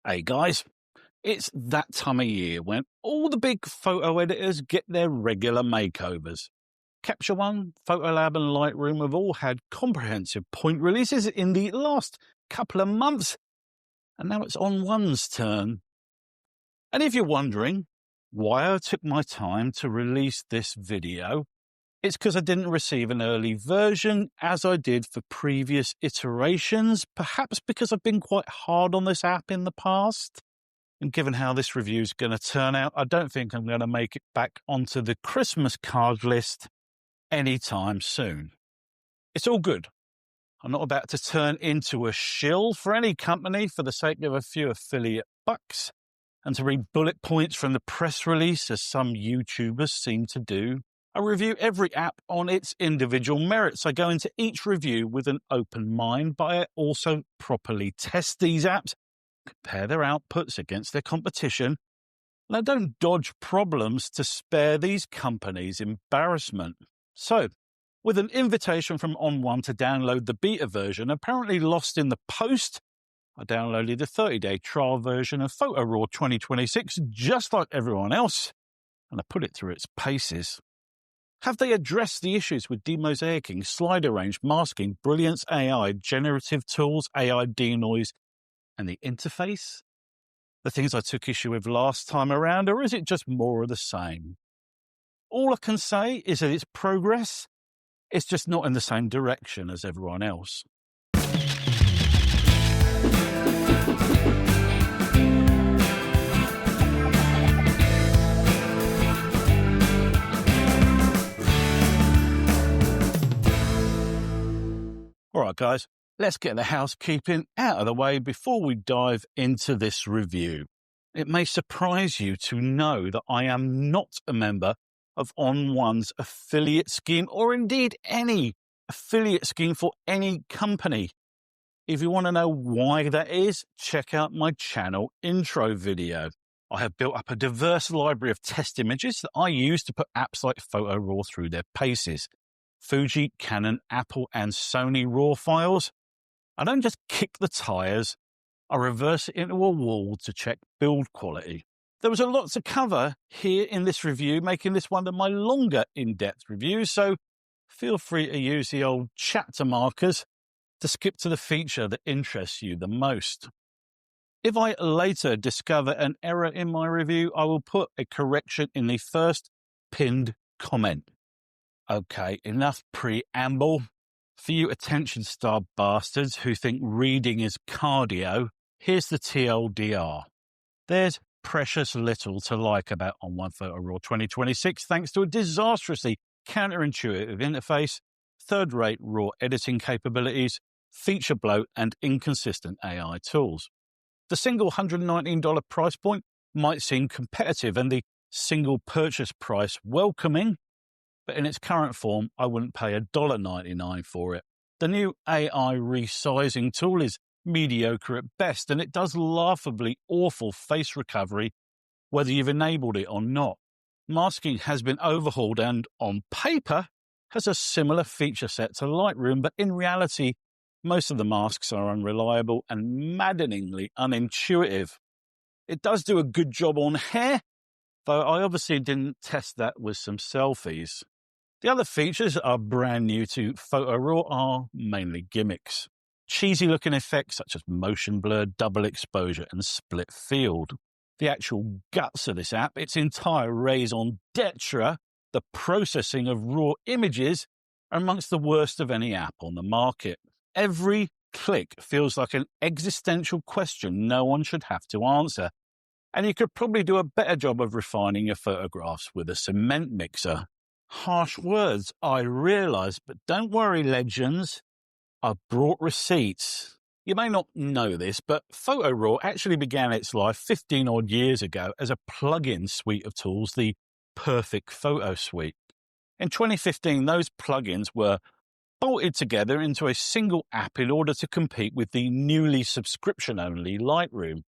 Hey guys, it's that time of year when all the big photo editors get their regular makeovers. Capture One, Photolab and Lightroom have all had comprehensive point releases in the last couple of months, and now it's On1's turn. And if you're wondering why I took my time to release this video, it's because I didn't receive an early version as I did for previous iterations, perhaps because I've been quite hard on this app in the past. And given how this review is going to turn out, I don't think I'm going to make it back onto the Christmas card list anytime soon. It's all good. I'm not about to turn into a shill for any company for the sake of a few affiliate bucks and to read bullet points from the press release as some YouTubers seem to do. I review every app on its individual merits. I go into each review with an open mind, but I also properly test these apps, compare their outputs against their competition, and I don't dodge problems to spare these companies embarrassment. So, with an invitation from On1 to download the beta version apparently lost in the post, I downloaded the 30-day trial version of Photo RAW 2026 just like everyone else, and I put it through its paces. Have they addressed the issues with demosaicing, slider range, masking, brilliance AI, generative tools, AI denoise, and the interface? The things I took issue with last time around, or is it just more of the same? All I can say is that it's progress. It's just not in the same direction as everyone else. All right, guys, let's get the housekeeping out of the way before we dive into this review. It may surprise you to know that I am not a member of On1's affiliate scheme, or indeed any affiliate scheme for any company. If you want to know why that is, check out my channel intro video. I have built up a diverse library of test images that I use to put apps like Photo RAW through their paces. Fuji, Canon, Apple and Sony RAW files. I don't just kick the tires, I reverse it into a wall to check build quality. There was a lot to cover here in this review, making this one of my longer in-depth reviews, so feel free to use the old chapter markers to skip to the feature that interests you the most. If I later discover an error in my review, I will put a correction in the first pinned comment. Okay, enough preamble. For you attention-starved bastards who think reading is cardio, here's the TLDR. There's precious little to like about On1 Photo RAW 2026 thanks to a disastrously counterintuitive interface, third-rate RAW editing capabilities, feature bloat and inconsistent AI tools. The single $119 price point might seem competitive and the single purchase price welcoming, but in its current form, I wouldn't pay $1.99 for it. The new AI resizing tool is mediocre at best, and it does laughably awful face recovery, whether you've enabled it or not. Masking has been overhauled and, on paper, has a similar feature set to Lightroom, but in reality, most of the masks are unreliable and maddeningly unintuitive. It does do a good job on hair, though I obviously didn't test that with some selfies. The other features that are brand new to Photo RAW are mainly gimmicks. Cheesy-looking effects such as motion blur, double exposure, and split field. The actual guts of this app, its entire raison d'etre, the processing of raw images, are amongst the worst of any app on the market. Every click feels like an existential question no one should have to answer, and you could probably do a better job of refining your photographs with a cement mixer. Harsh words, I realise, but don't worry, legends. I've brought receipts. You may not know this, but Photo RAW actually began its life 15-odd years ago as a plug-in suite of tools, the Perfect Photo Suite. In 2015, those plugins were bolted together into a single app in order to compete with the newly subscription-only Lightroom.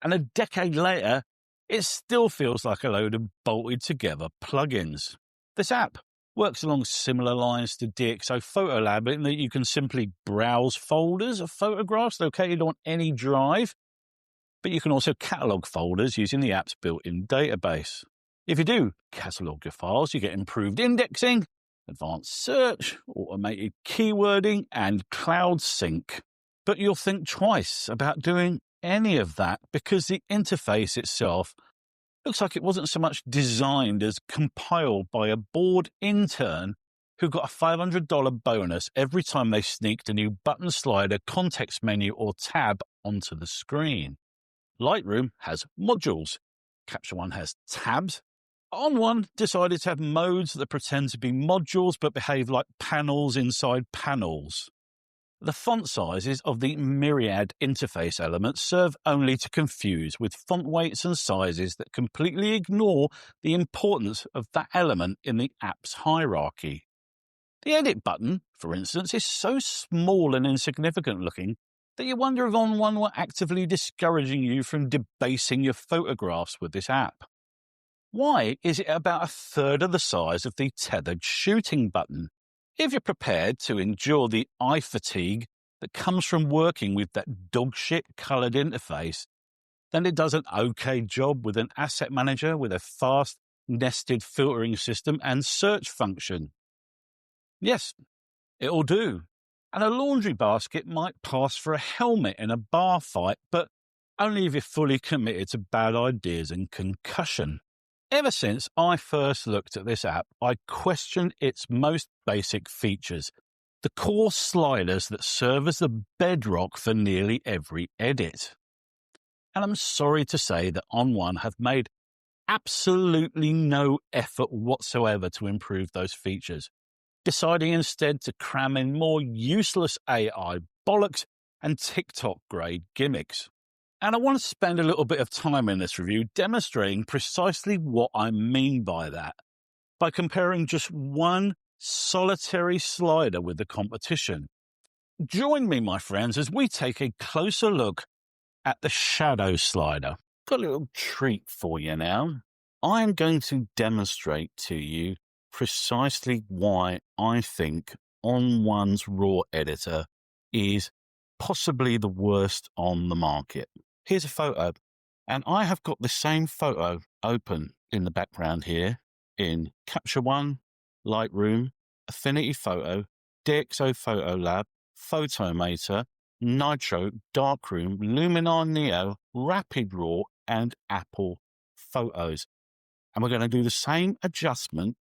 And a decade later, it still feels like a load of bolted-together plugins. This app works along similar lines to DxO Photolab in that you can simply browse folders of photographs located on any drive, but you can also catalog folders using the app's built-in database. If you do catalog your files, you get improved indexing, advanced search, automated keywording, and cloud sync. But you'll think twice about doing any of that because the interface itself looks like it wasn't so much designed as compiled by a bored intern who got a $500 bonus every time they sneaked a new button slider, context menu, or tab onto the screen. Lightroom has modules. Capture One has tabs. On1 decided to have modes that pretend to be modules but behave like panels inside panels. The font sizes of the myriad interface elements serve only to confuse, with font weights and sizes that completely ignore the importance of that element in the app's hierarchy. The edit button, for instance, is so small and insignificant looking that you wonder if On1 were actively discouraging you from debasing your photographs with this app. Why is it about a third of the size of the tethered shooting button? If you're prepared to endure the eye fatigue that comes from working with that dogshit coloured interface, then it does an okay job with an asset manager with a fast, nested filtering system and search function. Yes, it'll do. And a laundry basket might pass for a helmet in a bar fight, but only if you're fully committed to bad ideas and concussion. Ever since I first looked at this app, I questioned its most basic features, the core sliders that serve as the bedrock for nearly every edit. And I'm sorry to say that On1 have made absolutely no effort whatsoever to improve those features, deciding instead to cram in more useless AI bollocks and TikTok-grade gimmicks. And I want to spend a little bit of time in this review demonstrating precisely what I mean by that, by comparing just one solitary slider with the competition. Join me, my friends, as we take a closer look at the shadow slider. Got a little treat for you now. I am going to demonstrate to you precisely why I think On1's RAW editor is possibly the worst on the market. Here's a photo, and I have got the same photo open in the background here in Capture One, Lightroom, Affinity Photo, DxO Photo Lab, Photomator, Nitro, Darkroom, Luminar Neo, Rapid RAW, and Apple Photos. And we're going to do the same adjustment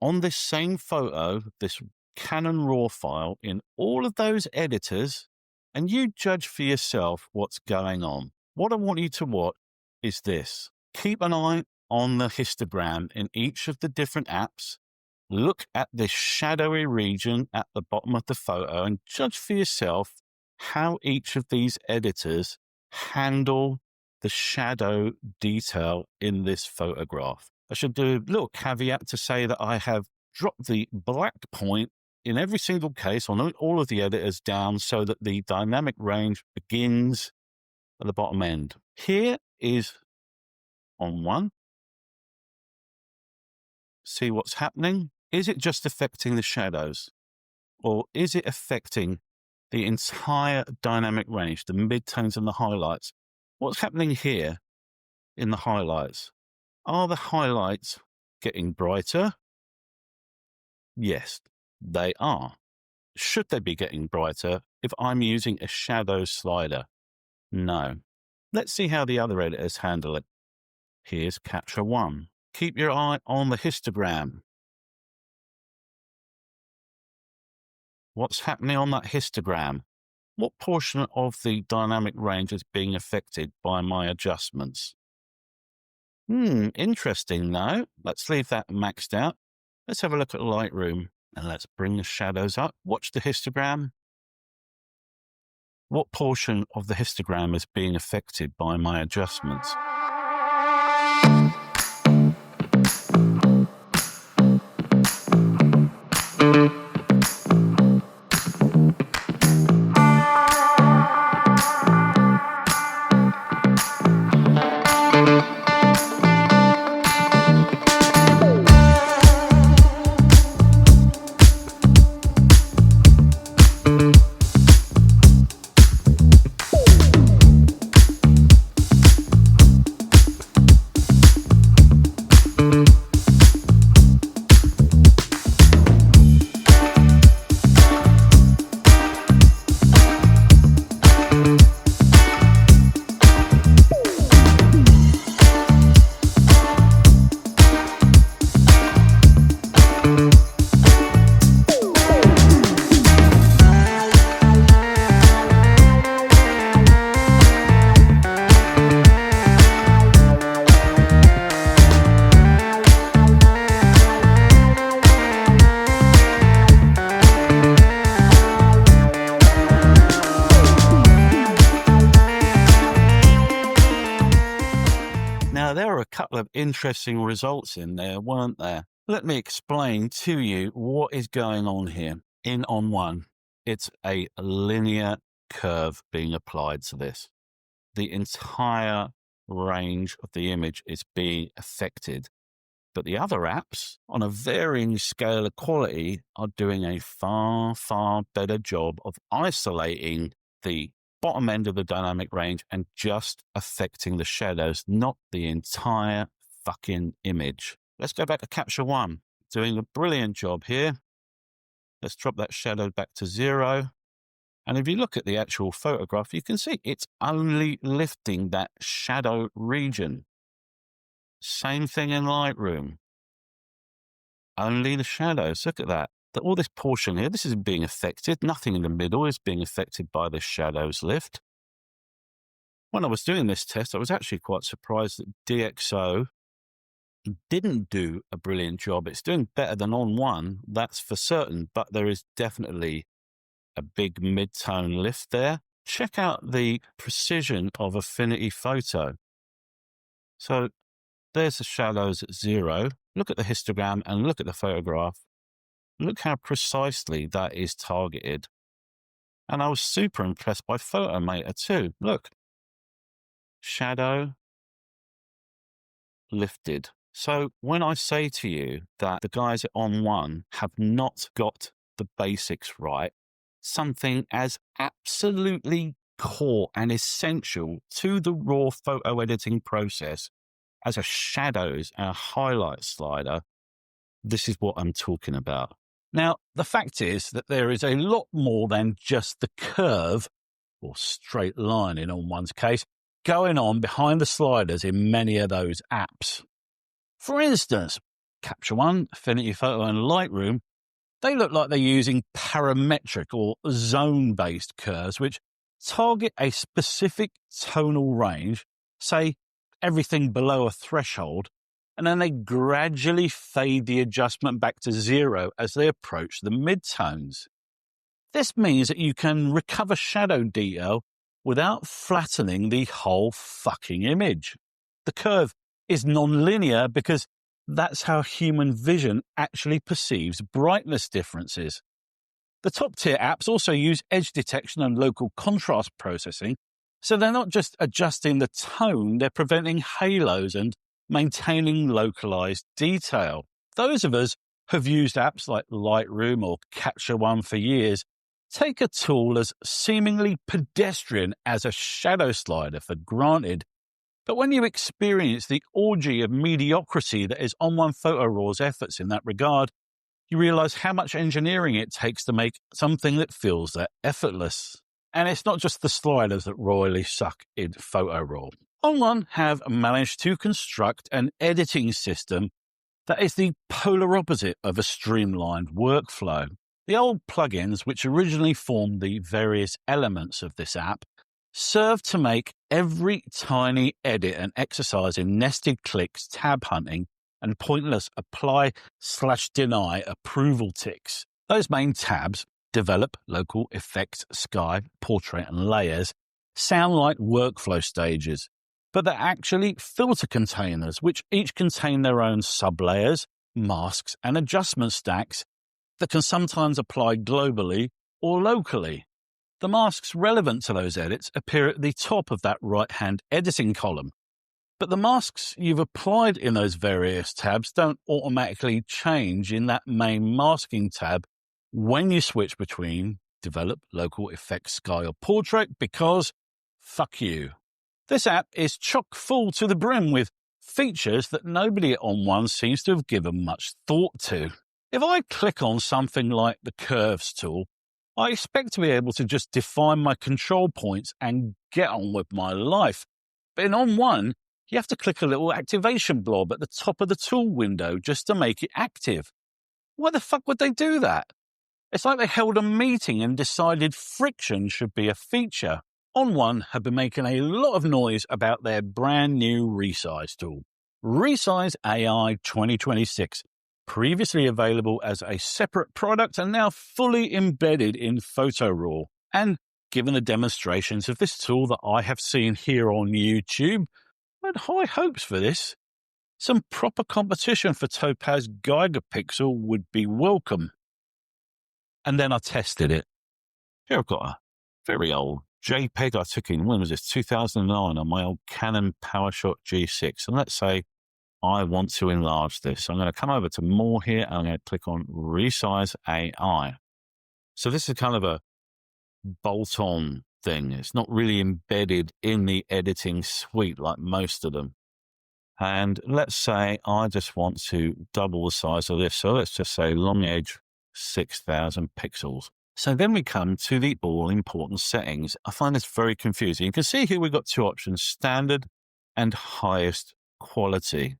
on this same photo, this Canon RAW file, in all of those editors, and you judge for yourself what's going on. What I want you to watch is this. Keep an eye on the histogram in each of the different apps. Look at this shadowy region at the bottom of the photo and judge for yourself how each of these editors handle the shadow detail in this photograph. I should do a little caveat to say that I have dropped the black point in every single case on all of the editors down so that the dynamic range begins at the bottom end. Here is On1. See what's happening? Is it just affecting the shadows? Or is it affecting the entire dynamic range, the midtones and the highlights? What's happening here in the highlights? Are the highlights getting brighter? Yes, they are. Should they be getting brighter if I'm using a shadow slider? No. Let's see how the other editors handle it. Here's Capture One. Keep your eye on the histogram. What's happening on that histogram? What portion of the dynamic range is being affected by my adjustments? Interesting now. Let's leave that maxed out. Let's have a look at Lightroom and let's bring the shadows up. Watch the histogram. What portion of the histogram is being affected by my adjustments? Now, there are a couple of interesting results in there, weren't there? Let me explain to you what is going on here. In On1, it's a linear curve being applied to this. The entire range of the image is being affected. But the other apps, on a varying scale of quality, are doing a far, far better job of isolating the bottom end of the dynamic range and just affecting the shadows, not the entire fucking image. Let's go back to Capture One. Doing a brilliant job here. Let's drop that shadow back to 0. And if you look at the actual photograph, you can see it's only lifting that shadow region. Same thing in Lightroom. Only the shadows. Look at that. All this portion here, this is being affected. Nothing in the middle is being affected by the shadows lift. When I was doing this test, I was actually quite surprised that DxO didn't do a brilliant job. It's doing better than On1, that's for certain, but there is definitely a big mid-tone lift there. Check out the precision of Affinity Photo. So there's the shadows at 0. Look at the histogram and look at the photograph. Look how precisely that is targeted. And I was super impressed by Photomator too. Look. Shadow lifted. So when I say to you that the guys at On1 have not got the basics right, something as absolutely core and essential to the raw photo editing process as a shadows and a highlight slider, this is what I'm talking about. Now, the fact is that there is a lot more than just the curve, or straight line in On1's case, going on behind the sliders in many of those apps. For instance, Capture One, Affinity Photo and Lightroom, they look like they're using parametric or zone-based curves which target a specific tonal range, say everything below a threshold, and then they gradually fade the adjustment back to 0 as they approach the midtones. This means that you can recover shadow detail without flattening the whole fucking image. The curve is non-linear because that's how human vision actually perceives brightness differences. The top-tier apps also use edge detection and local contrast processing, so they're not just adjusting the tone, they're preventing halos and maintaining localized detail. Those of us who've used apps like Lightroom or Capture One for years take a tool as seemingly pedestrian as a shadow slider for granted. But when you experience the orgy of mediocrity that is On1 Photo RAW's efforts in that regard, you realize how much engineering it takes to make something that feels that effortless. And it's not just the sliders that royally suck in Photo RAW. On1 have managed to construct an editing system that is the polar opposite of a streamlined workflow. The old plugins, which originally formed the various elements of this app, serve to make every tiny edit an exercise in nested clicks, tab hunting, and pointless apply/deny approval ticks. Those main tabs, develop, local, effects, sky, portrait, and layers, sound like workflow stages, but they're actually filter containers, which each contain their own sublayers, masks, and adjustment stacks that can sometimes apply globally or locally. The masks relevant to those edits appear at the top of that right-hand editing column, but the masks you've applied in those various tabs don't automatically change in that main masking tab when you switch between develop, local, effects, sky, or portrait, because fuck you. This app is chock full to the brim with features that nobody at On1 seems to have given much thought to. If I click on something like the Curves tool, I expect to be able to just define my control points and get on with my life. But in On1, you have to click a little activation blob at the top of the tool window just to make it active. Why the fuck would they do that? It's like they held a meeting and decided friction should be a feature. On1 have been making a lot of noise about their brand new Resize tool. Resize AI 2026, previously available as a separate product and now fully embedded in Photo RAW. And given the demonstrations of this tool that I have seen here on YouTube, had high hopes for this. Some proper competition for Topaz Geiger Pixel would be welcome. And then I tested it. Here I've got a very old JPEG I took in, when was this, 2009, on my old Canon PowerShot G6. And let's say I want to enlarge this. I'm going to come over to More here, and I'm going to click on Resize AI. So this is kind of a bolt-on thing. It's not really embedded in the editing suite like most of them. And let's say I just want to double the size of this. So let's just say long edge, 6,000 pixels. So then we come to the all-important settings. I find this very confusing. You can see here we've got two options, standard and highest quality.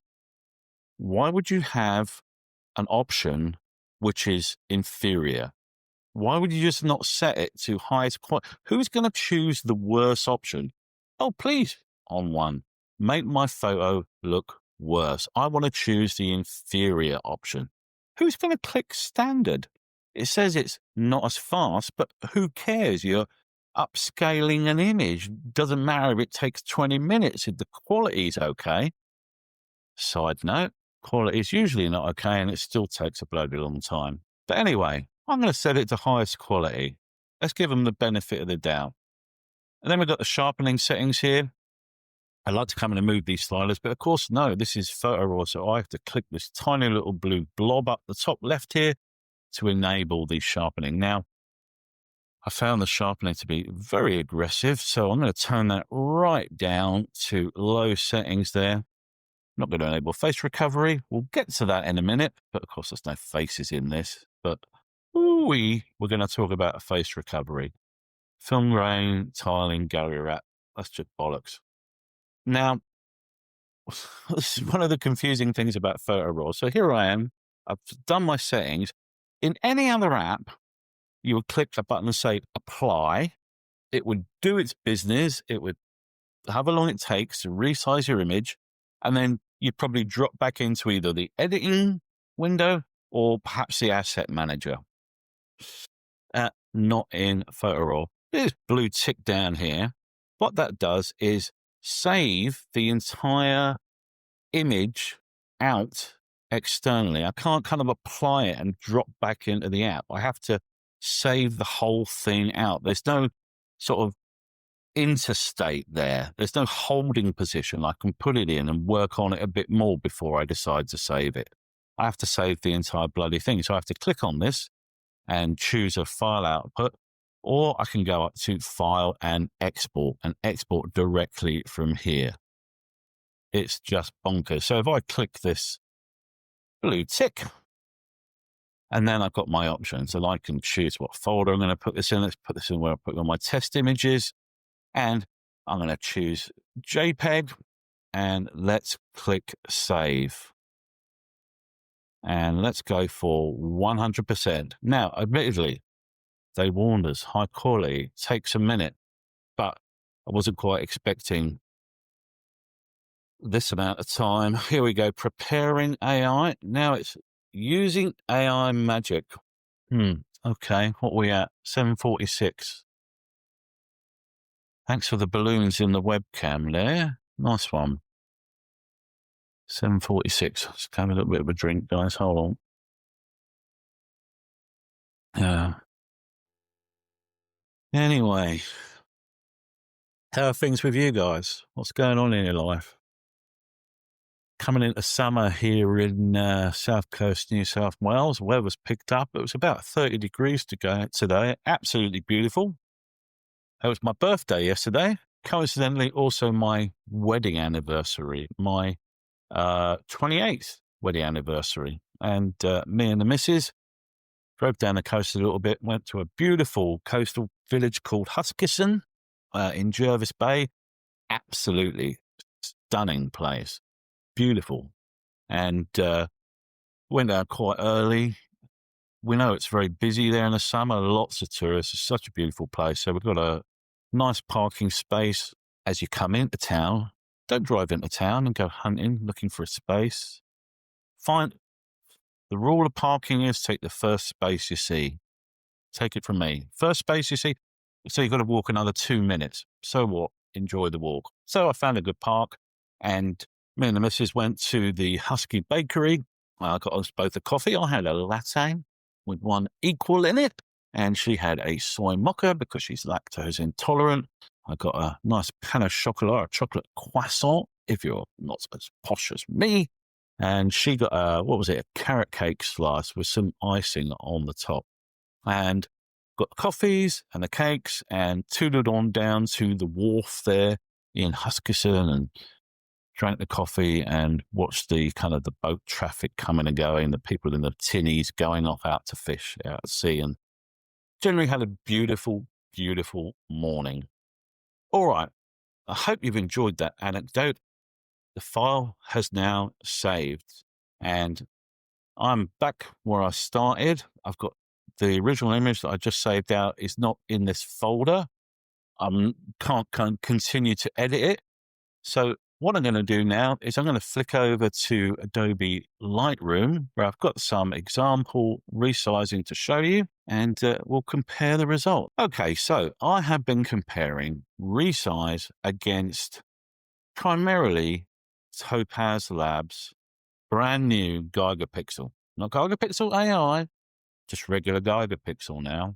Why would you have an option which is inferior? Why would you just not set it to highest quality? Who's going to choose the worst option? Oh, please, On1, make my photo look worse. I want to choose the inferior option. Who's going to click standard? It says it's not as fast, but who cares? You're upscaling an image. Doesn't matter if it takes 20 minutes if the quality is okay. Side note, quality is usually not okay, and it still takes a bloody long time. But anyway, I'm going to set it to highest quality. Let's give them the benefit of the doubt. And then we've got the sharpening settings here. I like to come in and move these sliders, but of course, no, this is Photo RAW, so I have to click this tiny little blue blob up the top left here to enable the sharpening. Now, I found the sharpening to be very aggressive, so I'm going to turn that right down to low settings there. I'm not going to enable face recovery. We'll get to that in a minute, but of course, there's no faces in this. But we're going to talk about face recovery. Film grain, tiling, gallery wrap. That's just bollocks. Now, this is one of the confusing things about Photo RAW. So here I am. I've done my settings. In any other app, you would click a button and say apply. It would do its business. It would however long it takes to resize your image. And then you'd probably drop back into either the editing window or perhaps the asset manager. Not in Photo RAW. This blue tick down here. What that does is save the entire image out externally. I can't kind of apply it and drop back into the app. I have to save the whole thing out. There's no sort of interstate there. There's no holding position. I can put it in and work on it a bit more before I decide to save it. I have to save the entire bloody thing. So I have to click on this and choose a file output, or I can go up to File and export directly from here. It's just bonkers. So if I click this blue tick, and then I've got my options, and I can choose what folder I'm going to put this in. Let's put this in where I put all my test images, and I'm going to choose JPEG, and let's click Save. And let's go for 100%. Now, admittedly, they warned us, high quality, takes a minute, but I wasn't quite expecting this amount of time. Here we go, preparing AI. Now it's using AI magic. Okay, what are we at? 746. Thanks for the balloons in the webcam there. Nice one. 746. Let's have a little bit of a drink, guys. Hold on. Anyway, how are things with you guys? What's going on in your life? Coming into summer here in South Coast, New South Wales. Weather's picked up. It was about 30 degrees today. Absolutely beautiful. It was my birthday yesterday. Coincidentally, also my wedding anniversary, my 28th wedding anniversary. And me and the missus drove down the coast a little bit, went to a beautiful coastal village called Huskisson in Jervis Bay. Absolutely stunning place. Beautiful. And went out quite early. We know it's very busy there in the summer, lots of tourists. It's such a beautiful place. So we've got a nice parking space as you come into town. Don't drive into town and go hunting, looking for a space. The rule of parking is take the first space you see. Take it from me. First space you see, so you've got to walk another 2 minutes. So what? Enjoy the walk. So I found a good park. And me and the missus went to the Husky Bakery. I got us both a coffee. I had a latte with one equal in it, and she had a soy mocha because she's lactose intolerant. I got a nice pain au chocolat, a chocolate croissant, if you're not as posh as me. And she got a carrot cake slice with some icing on the top. And got the coffees and the cakes and tooted on down to the wharf there in Huskisson and drank the coffee and watched the kind of the boat traffic coming and going, the people in the tinnies going off out to fish out at sea, and generally had a beautiful, beautiful morning. All right. I hope you've enjoyed that anecdote. The file has now saved and I'm back where I started. I've got the original image that I just saved out is not in this folder. I can't continue to edit it. So what I'm going to do now is I'm going to flick over to Adobe Lightroom where I've got some example resizing to show you, and we'll compare the result. Okay, so I have been comparing Resize against primarily Topaz Labs brand new Geiger Pixel. Not Geiger Pixel AI, just regular Geiger Pixel now.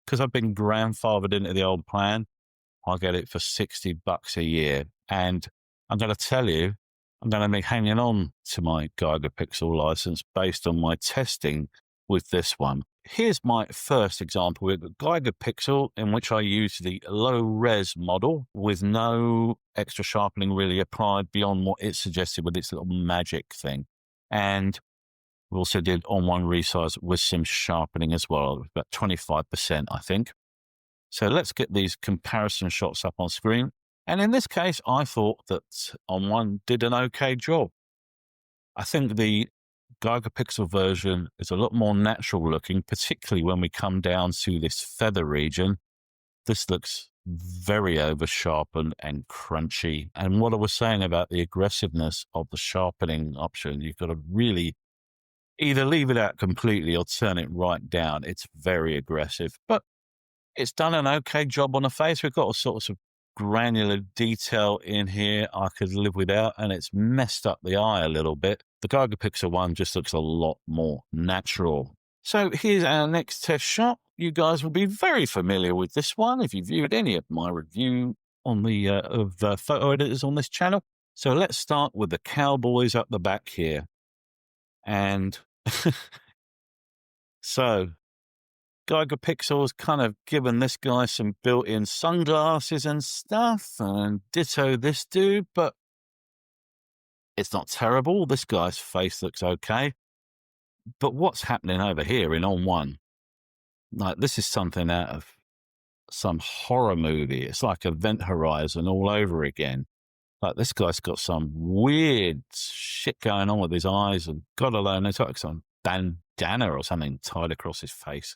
Because I've been grandfathered into the old plan, I get it for $60 a year. And I'm going to tell you, I'm going to be hanging on to my Geiger Pixel license based on my testing with this one. Here's my first example with the Geiger Pixel, in which I use the low res model with no extra sharpening really applied beyond what it suggested with its little magic thing. And we also did On1 Resize with some sharpening as well, about 25%, I think. So let's get these comparison shots up on screen. And in this case, I thought that On1 did an okay job. I think the Geiger Pixel version is a lot more natural looking, particularly when we come down to this feather region. This looks very over sharpened and crunchy. And what I was saying about the aggressiveness of the sharpening option, you've got to really either leave it out completely or turn it right down. It's very aggressive, but it's done an okay job on the face. We've got a sort of granular detail in here I could live without, and it's messed up the eye a little bit. The Geiger Pixel one just looks a lot more natural. So here's our next test shot. You guys will be very familiar with this one if you viewed any of my review on the photo editors on this channel. So let's start with the cowboys up the back here. And so Geiger Pixel has kind of given this guy some built-in sunglasses and stuff, and ditto this dude, but it's not terrible. This guy's face looks okay. But what's happening over here in On1? Like, this is something out of some horror movie. It's like Event Horizon all over again. Like, this guy's got some weird shit going on with his eyes, and God alone, it's like some bandana or something tied across his face.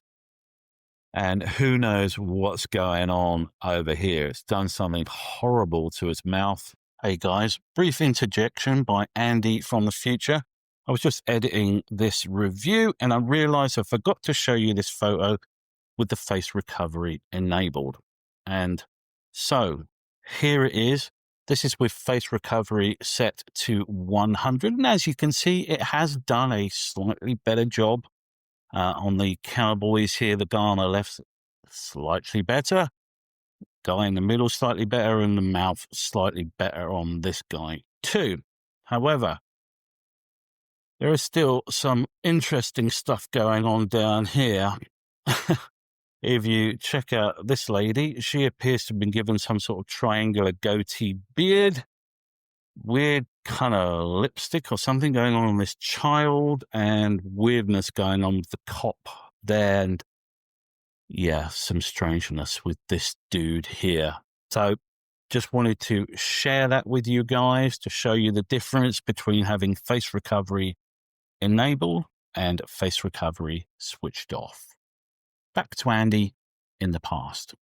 And who knows what's going on over here. It's done something horrible to his mouth. Hey guys, brief interjection by Andy from the future. I was just editing this review and I realized I forgot to show you this photo with the face recovery enabled. And so here it is. This is with face recovery set to 100. And as you can see, it has done a slightly better job. On the cowboys here, the guy on the left, slightly better. Guy in the middle, slightly better. And the mouth, slightly better on this guy too. However, there is still some interesting stuff going on down here. If you check out this lady, she appears to have been given some sort of triangular goatee beard. Weird kind of lipstick or something going on this child, and weirdness going on with the cop there, and yeah, some strangeness with this dude here. So just wanted to share that with you guys to show you the difference between having face recovery enabled and face recovery switched off. Back to Andy in the past.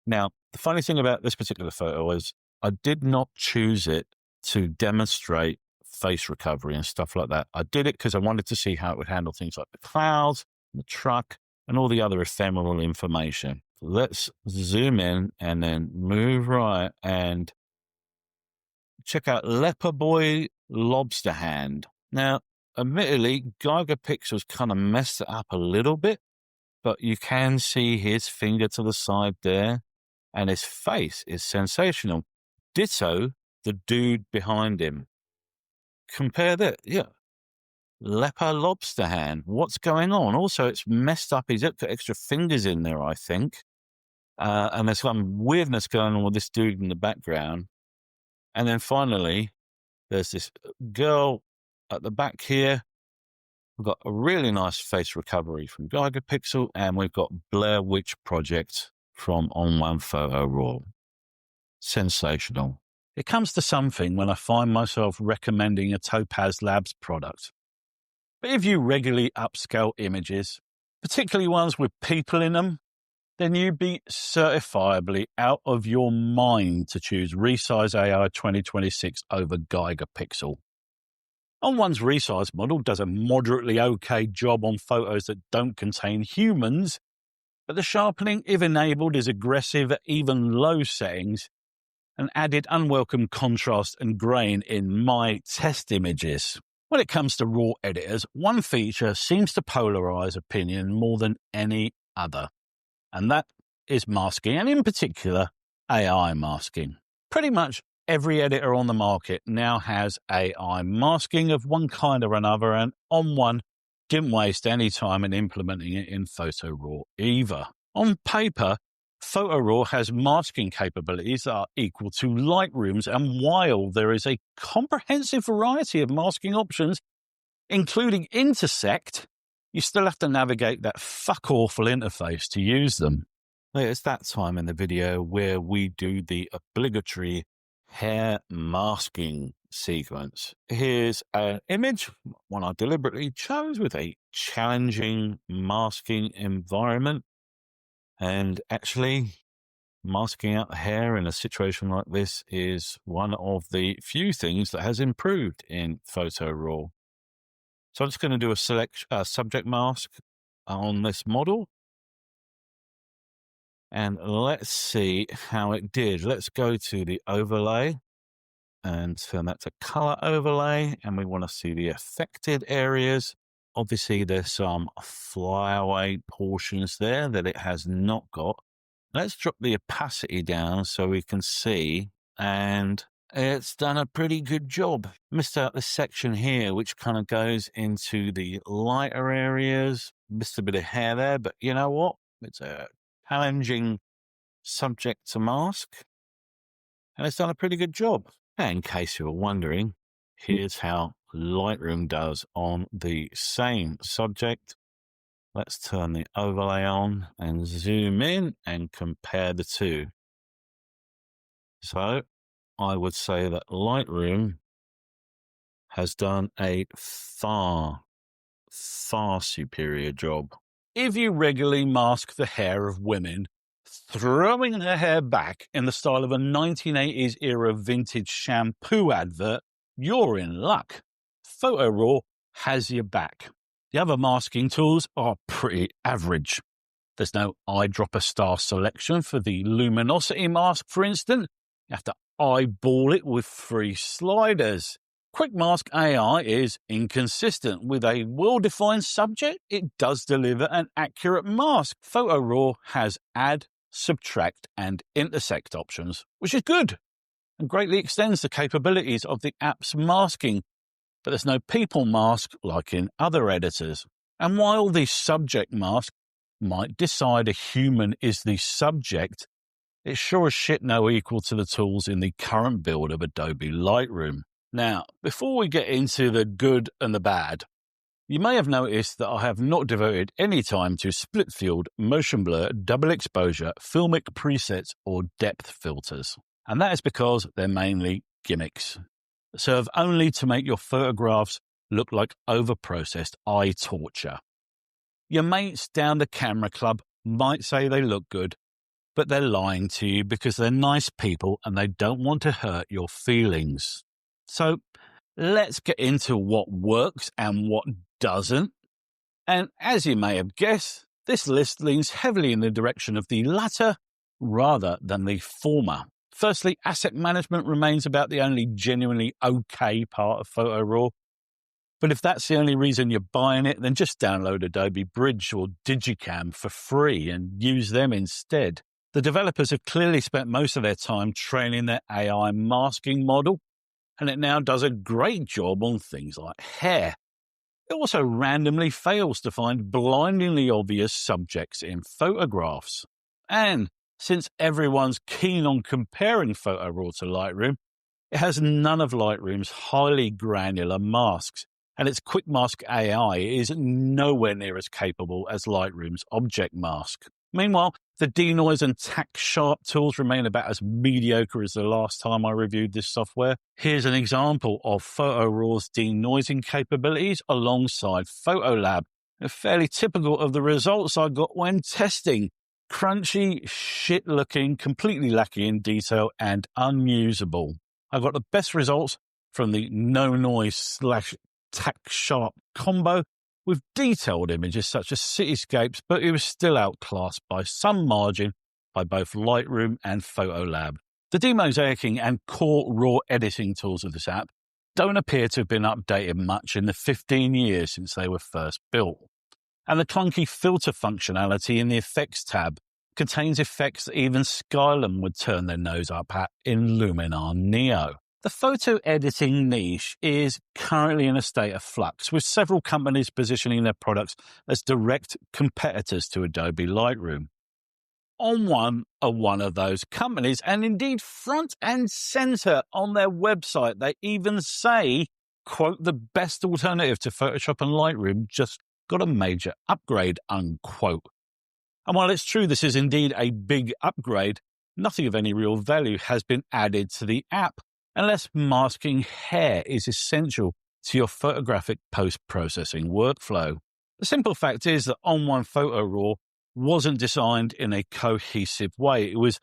Now, the funny thing about this particular photo is I did not choose it to demonstrate face recovery and stuff like that. I did it because I wanted to see how it would handle things like the clouds, the truck, and all the other ephemeral information. Let's zoom in and then move right and check out Leper Boy Lobster Hand. Now, admittedly, Geiger Pixels kind of messed it up a little bit, but you can see his finger to the side there, and his face is sensational. Ditto the dude behind him. Compare that, yeah. Leper Lobster Hand. What's going on? Also, it's messed up. He's got extra fingers in there, I think. And there's some weirdness going on with this dude in the background. And then finally, there's this girl at the back here. We've got a really nice face recovery from Geiger Pixel, and we've got Blair Witch Project from On1 Photo RAW. Sensational. It comes to something when I find myself recommending a Topaz Labs product. But if you regularly upscale images, particularly ones with people in them, then you'd be certifiably out of your mind to choose Resize AI 2026 over Geiger Pixel. On1's Resize model does a moderately okay job on photos that don't contain humans, but the sharpening, if enabled, is aggressive at even low settings and added unwelcome contrast and grain in my test images. When it comes to RAW editors, one feature seems to polarize opinion more than any other, and that is masking, and in particular, AI masking. Pretty much every editor on the market now has AI masking of one kind or another, and On1 didn't waste any time in implementing it in Photo RAW either. On paper, Photo RAW has masking capabilities that are equal to Lightroom's, and while there is a comprehensive variety of masking options, including Intersect, you still have to navigate that fuck-awful interface to use them. It's that time in the video where we do the obligatory hair masking sequence. Here's an image, one I deliberately chose with a challenging masking environment. And actually, masking out the hair in a situation like this is one of the few things that has improved in Photo RAW. So I'm just going to do a subject mask on this model. And let's see how it did. Let's go to the overlay and turn that to color overlay. And we want to see the affected areas. Obviously, there's some flyaway portions there that it has not got. Let's drop the opacity down so we can see. And it's done a pretty good job. Missed out this section here, which kind of goes into the lighter areas. Missed a bit of hair there, but you know what? It's a challenging subject to mask, and it's done a pretty good job. And in case you were wondering, here's how Lightroom does on the same subject. Let's turn the overlay on and zoom in and compare the two. So I would say that Lightroom has done a far superior job. If you regularly mask the hair of women, throwing their hair back in the style of a 1980s era vintage shampoo advert, you're in luck. Photo RAW has your back. The other masking tools are pretty average. There's no eyedropper star selection for the luminosity mask, for instance. You have to eyeball it with 3 sliders. Quick Mask AI is inconsistent. With a well-defined subject, it does deliver an accurate mask. Photo RAW has add, subtract, and intersect options, which is good and greatly extends the capabilities of the app's masking, but there's no people mask like in other editors. And while the subject mask might decide a human is the subject, it's sure as shit no equal to the tools in the current build of Adobe Lightroom. Now, before we get into the good and the bad, you may have noticed that I have not devoted any time to split field, motion blur, double exposure, filmic presets, or depth filters. And that is because they're mainly gimmicks that serve only to make your photographs look like overprocessed eye torture. Your mates down the camera club might say they look good, but they're lying to you because they're nice people and they don't want to hurt your feelings. So let's get into what works and what doesn't. And as you may have guessed, this list leans heavily in the direction of the latter rather than the former. Firstly, asset management remains about the only genuinely okay part of Photo RAW. But if that's the only reason you're buying it, then just download Adobe Bridge or Digicam for free and use them instead. The developers have clearly spent most of their time training their AI masking model, and it now does a great job on things like hair. It also randomly fails to find blindingly obvious subjects in photographs. And since everyone's keen on comparing Photo RAW to Lightroom, it has none of Lightroom's highly granular masks, and its Quick Mask AI is nowhere near as capable as Lightroom's Object Mask. Meanwhile, the denoise and tack sharp tools remain about as mediocre as the last time I reviewed this software. Here's an example of Photo RAW's denoising capabilities alongside Photolab, fairly typical of the results I got when testing. Crunchy, shit-looking, completely lacking in detail, and unusable. I got the best results from the no-noise/tack sharp combo with detailed images such as cityscapes, but it was still outclassed by some margin by both Lightroom and Photolab. The demosaicing and core RAW editing tools of this app don't appear to have been updated much in the 15 years since they were first built. And the clunky filter functionality in the Effects tab contains effects that even Skylum would turn their nose up at in Luminar Neo. The photo editing niche is currently in a state of flux, with several companies positioning their products as direct competitors to Adobe Lightroom. On1 are one of those companies, and indeed front and center on their website, they even say, quote, the best alternative to Photoshop and Lightroom just got a major upgrade, unquote. And while it's true this is indeed a big upgrade, nothing of any real value has been added to the app, unless masking hair is essential to your photographic post-processing workflow. The simple fact is that On1 Photo RAW wasn't designed in a cohesive way. It was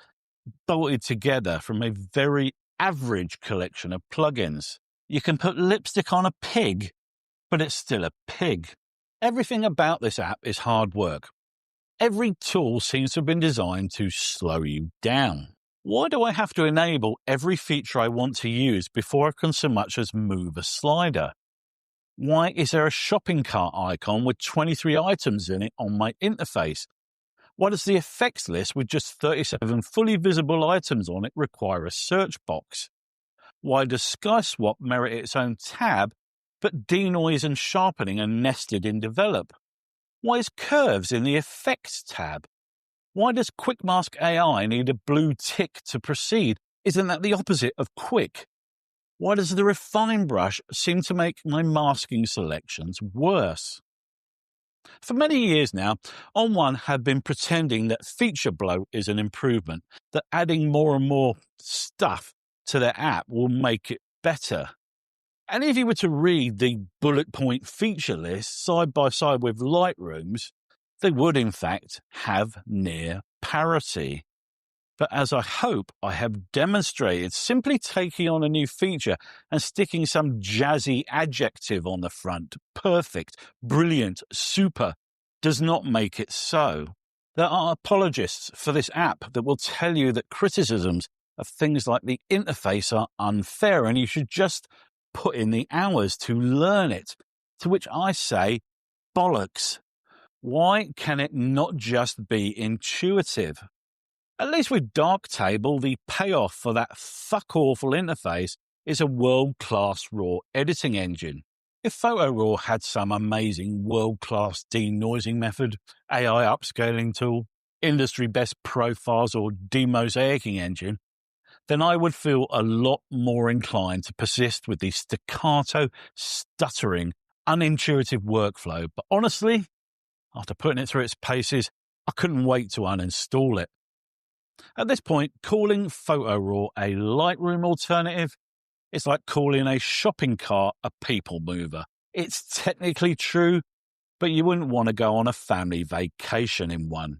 bolted together from a very average collection of plugins. You can put lipstick on a pig, but it's still a pig. Everything about this app is hard work. Every tool seems to have been designed to slow you down. Why do I have to enable every feature I want to use before I can so much as move a slider? Why is there a shopping cart icon with 23 items in it on my interface? Why does the effects list with just 37 fully visible items on it require a search box? Why does SkySwap merit its own tab, but denoise and sharpening are nested in Develop? Why is curves in the Effects tab? Why does Quick Mask AI need a blue tick to proceed? Isn't that the opposite of quick? Why does the Refine brush seem to make my masking selections worse? For many years now, On1 have been pretending that feature bloat is an improvement, that adding more and more stuff to their app will make it better. And if you were to read the bullet point feature list side by side with Lightroom's, they would in fact have near parity. But as I hope I have demonstrated, simply taking on a new feature and sticking some jazzy adjective on the front, perfect, brilliant, super, does not make it so. There are apologists for this app that will tell you that criticisms of things like the interface are unfair and you should just put in the hours to learn it. To which I say, bollocks. Why can it not just be intuitive? At least with Darktable, the payoff for that fuck-awful interface is a world-class RAW editing engine. If Photo RAW had some amazing world-class denoising method, AI upscaling tool, industry best profiles or demosaicing engine, then I would feel a lot more inclined to persist with the staccato, stuttering, unintuitive workflow. But honestly, after putting it through its paces, I couldn't wait to uninstall it. At this point, calling Photo RAW a Lightroom alternative is like calling a shopping cart a people mover. It's technically true, but you wouldn't want to go on a family vacation in one.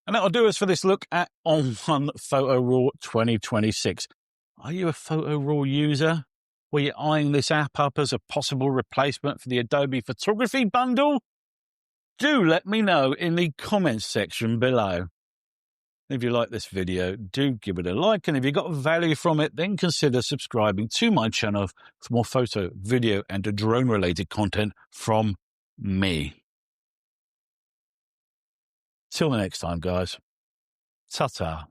And that'll do us for this look at On1 Photo RAW 2026. Are you a Photo RAW user? Were you eyeing this app up as a possible replacement for the Adobe Photography Bundle? Do let me know in the comments section below. If you like this video, do give it a like. And if you got value from it, then consider subscribing to my channel for more photo, video, and drone-related content from me. Till the next time, guys. Ta-ta.